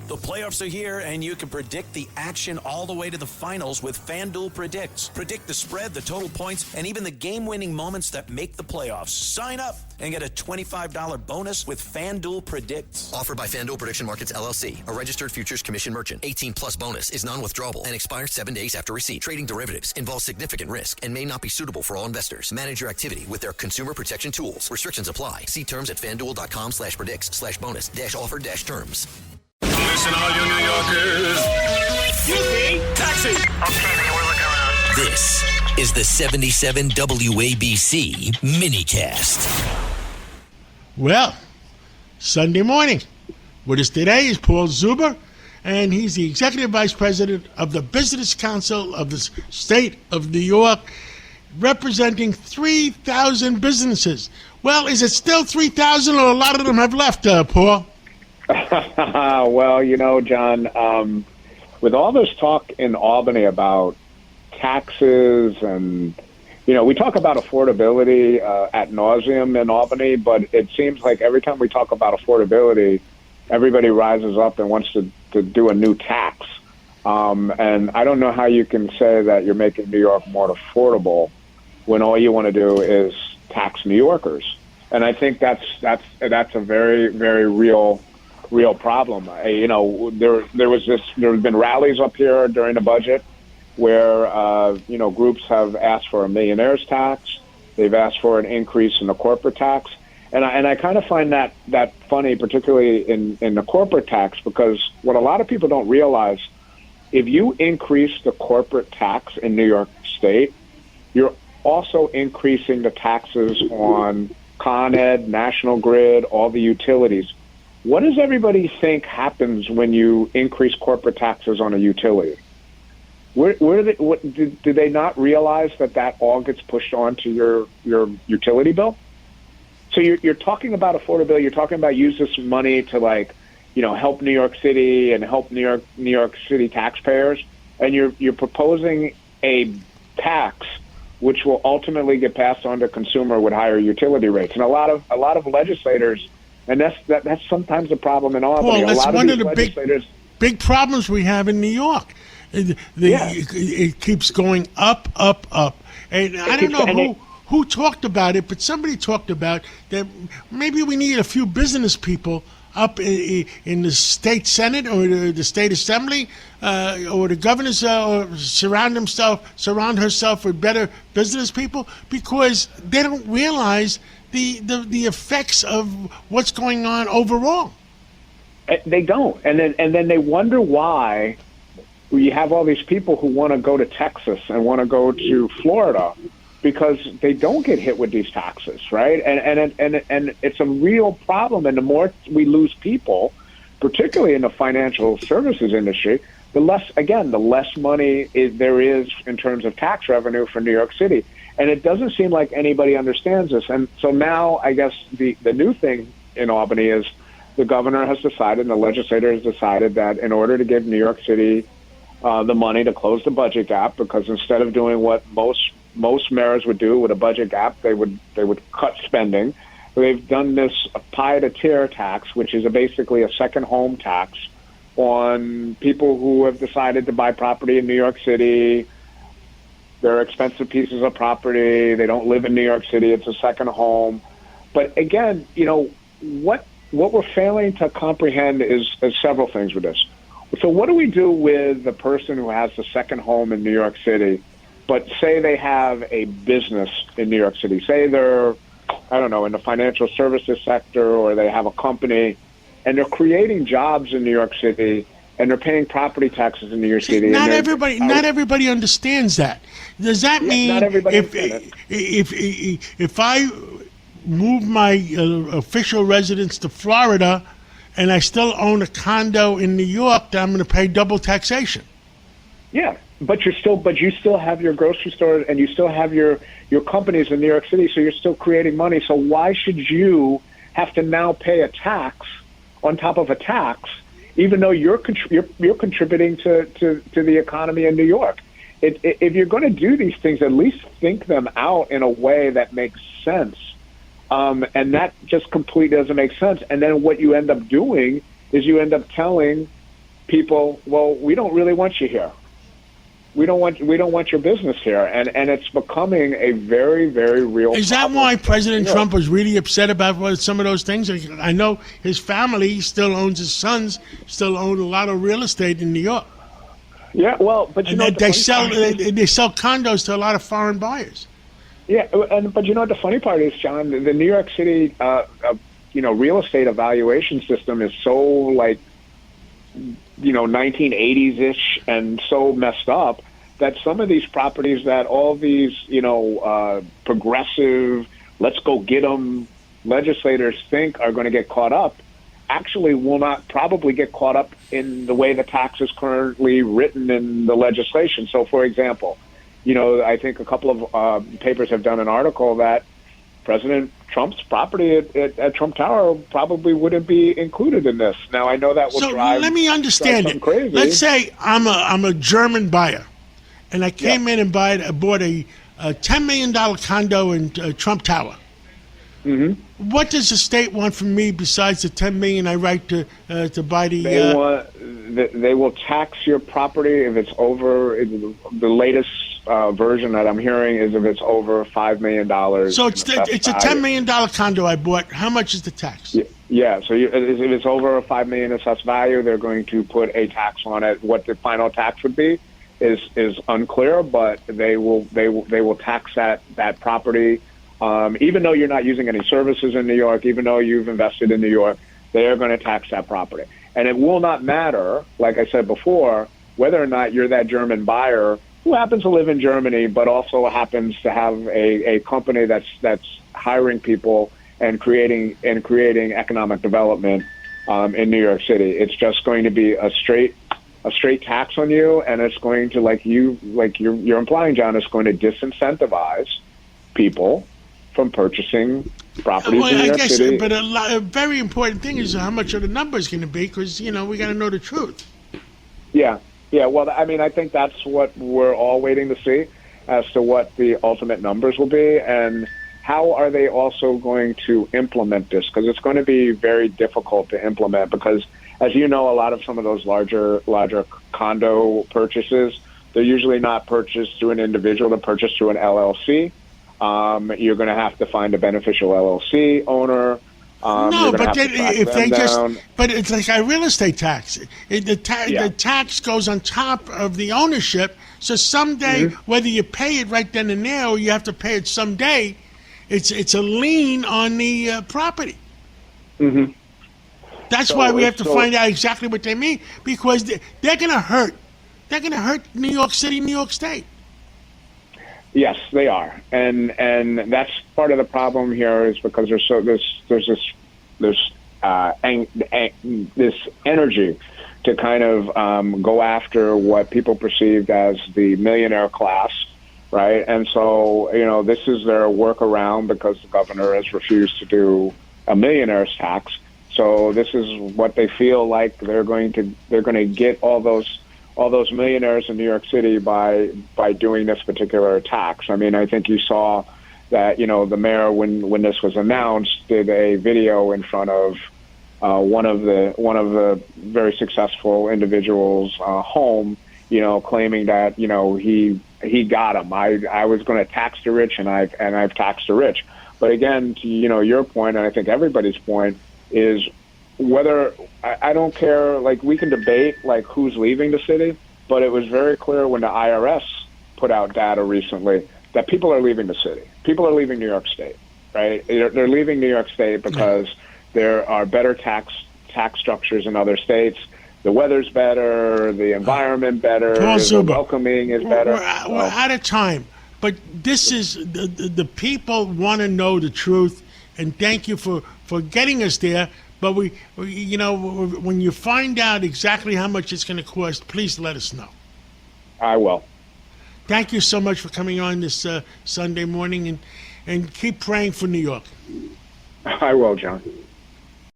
The playoffs are here, and you can predict the action all the way to the finals with FanDuel Predicts. Predict the spread, the total points, and even the game-winning moments that make the playoffs. Sign up and get a $25 bonus with FanDuel Predicts. Offered by FanDuel Prediction Markets, LLC, a registered futures commission merchant. 18-plus bonus is non-withdrawable and expires 7 days after receipt. Trading derivatives involves significant risk and may not be suitable for all investors. Manage your activity with their consumer protection tools. Restrictions apply. See terms at FanDuel.com/predicts/bonus-offer-terms. Listen, all you New Yorkers. Taxi. Okay, man, we're looking around. This is the 77 WABC minicast. Well, Sunday morning. With us today is Paul Zuber, and he's the Executive Vice President of the Business Council of the State of New York, representing 3,000 businesses. Well, is it still 3,000 or a lot of them have left, Paul? Well, you know, John, with all this talk in Albany about taxes and, you know, we talk about affordability ad nauseum in Albany, but it seems like every time we talk about affordability, everybody rises up and wants to do a new tax. And I don't know how you can say that you're making New York more affordable when all you want to do is tax New Yorkers. And I think that's a very, very real problem. You know, there have been rallies up here during the budget where you know, groups have asked for a millionaire's tax. They've asked for an increase in the corporate tax, and I kind of find that funny, particularly in the corporate tax, because what a lot of people don't realize, if you increase the corporate tax in New York State, you're also increasing the taxes on Con Ed, National Grid, all the utilities. What does everybody think happens when you increase corporate taxes on a utility? Do they not realize that all gets pushed onto your utility bill? So you're talking about affordability. You're talking about use this money to, like, you know, help New York City and help New York City taxpayers, and you're proposing a tax which will ultimately get passed on to consumer with higher utility rates. And a lot of legislators. And that's sometimes a problem in Albany. Paul, that's one of the big problems we have in New York. It keeps going up. And I don't know who talked about it, but somebody talked about that maybe we need a few business people up in the state Senate or the state assembly or the governors surround herself with better business people, because they don't realize the effects of what's going on overall. They don't, and then they wonder why you have all these people who want to go to Texas and want to go to Florida because they don't get hit with these taxes, right? And it's a real problem. And the more we lose people, particularly in the financial services industry, the less money there is in terms of tax revenue for New York City. And it doesn't seem like anybody understands this. And so now I guess the new thing in Albany is the governor has decided and the legislature has decided that in order to give New York City the money to close the budget gap, because instead of doing what most mayors would do with a budget gap, they would cut spending. They've done this pied-a-terre tax, which is basically a second home tax on people who have decided to buy property in New York City. They're expensive pieces of property. They don't live in New York City. It's a second home. But again, you know, what we're failing to comprehend is several things with this. So what do we do with the person who has the second home in New York City, but say they have a business in New York City? Say they're, I don't know, in the financial services sector, or they have a company, and they're creating jobs in New York City, and they're paying property taxes in New York City. Not everybody understands that. Does that mean if I move my official residence to Florida and I still own a condo in New York, that I'm going to pay double taxation? Yeah, but you still have your grocery store and you still have your companies in New York City, so you're still creating money. So why should you have to now pay a tax on top of a tax, even though you're contributing to the economy in New York? If you're going to do these things, at least think them out in a way that makes sense. And that just completely doesn't make sense. And then what you end up doing is you end up telling people, well, we don't really want you here. We don't want your business here, and it's becoming a very, very real. Is that problem. why President Trump was really upset about some of those things? I know his family still owns, his sons still own a lot of real estate in New York. Yeah, well, but you and know they sell condos to a lot of foreign buyers. Yeah, but you know what the funny part is, John? The New York City, real estate evaluation system is so like, 1980s-ish and so messed up that some of these properties that all these, progressive, let's go get them legislators think are going to get caught up actually will not probably get caught up in the way the tax is currently written in the legislation. So, for example, I think a couple of papers have done an article that President Trump's property at Trump Tower probably wouldn't be included in this. Now, I know that will drive. Let me understand it. Crazy. Let's say I'm a German buyer, and I came in and bought a $10 million condo in Trump Tower. Mm-hmm. What does the state want from me besides the $10 million I write to buy the? They will tax your property if it's over. The latest version that I'm hearing is if it's over $5 million. So it's a $10 million condo I bought. How much is the tax? Yeah. So if it's over $5 million assessed value, they're going to put a tax on it. What the final tax would be is unclear, but they will tax that property. Even though you're not using any services in New York, even though you've invested in New York, they are going to tax that property. And it will not matter, like I said before, whether or not you're that German buyer who happens to live in Germany, but also happens to have a company that's hiring people and creating economic development in New York City. It's just going to be a straight tax on you, and it's going to, like you're implying, John, it's going to disincentivize people from purchasing properties in New York City. But a very important thing is how much are the numbers going to be, because we got to know the truth. Yeah. Well, I mean, I think that's what we're all waiting to see as to what the ultimate numbers will be, and how are they also going to implement this? Because it's going to be very difficult to implement. Because, as you know, a lot of some of those larger condo purchases, they're usually not purchased through an individual; they're purchased through an LLC. You're going to have to find a beneficial LLC owner. No, but but it's like a real estate tax. The tax goes on top of the ownership. So someday, whether you pay it right then and there, or you have to pay it someday, it's a lien on the property. Mm-hmm. That's why we have to find out exactly what they mean, because they're going to hurt. They're going to hurt New York City, New York State. Yes, they are, and that's part of the problem here is because there's this energy to kind of go after what people perceived as the millionaire class, right? And so this is their workaround because the governor has refused to do a millionaire's tax. So this is what they feel like they're going to get all those millionaires in New York City by doing this particular tax. I mean, I think you saw that, the mayor, when this was announced, did a video in front of one of the very successful individuals' home, claiming that, he got him. I was going to tax the rich, and I've taxed the rich. But again, to, your point, and I think everybody's point, is whether I don't care, like we can debate like who's leaving the city, but it was very clear when the IRS put out data recently that people are leaving the city. People are leaving New York State, right? They're leaving New York State because there are better tax structures in other states. The weather's better, the environment better, Paul the Zuber, welcoming is better. We're out of time, but this is the people want to know the truth, and thank you for getting us there. But we, when you find out exactly how much it's going to cost, please let us know. I will. Thank you so much for coming on this Sunday morning, and keep praying for New York. I will, John.